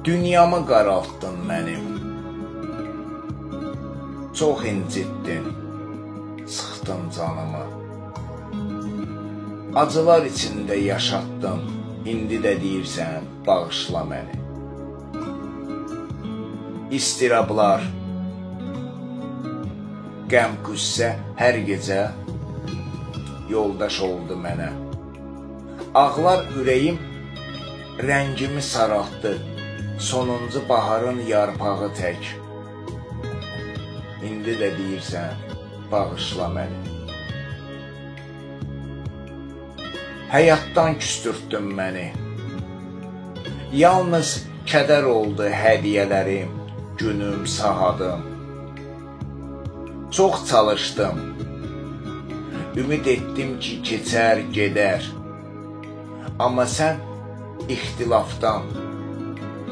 Dünyamı qaraltdın mənim. Çox incitdin, sıxdın canımı. Acılar içində yaşatdın, indi də deyirsən, bağışla məni. İstirablar, qəm qüssə hər gecə yoldaş oldu mənə. Ağlar ürəyim, rəngimi saraltdı, sonuncu baharın yarpağı tək. İndi də deyirsən, bağışla məni. Həyatdan küstürtdün məni. Yalnız kədər oldu hədiyyələrim, günüm, sahadım. Çox çalışdım. Ümid etdim ki, keçər, gedər. Amma sən ixtilafdan,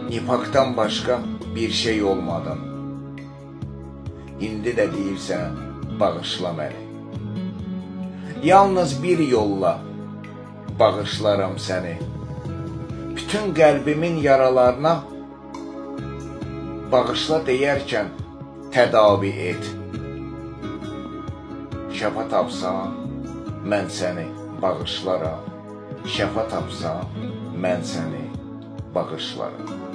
nifaqdan başqa bir şey olmadın. İndi də deyirsən, bağışla məni. Yalnız bir yolla bağışlaram səni. Bütün qəlbimin yaralarına bağışla deyərkən tədavi et. Şəfa tapsan, mən səni bağışlaram. Şəfa tapsan, mən səni bağışlarım.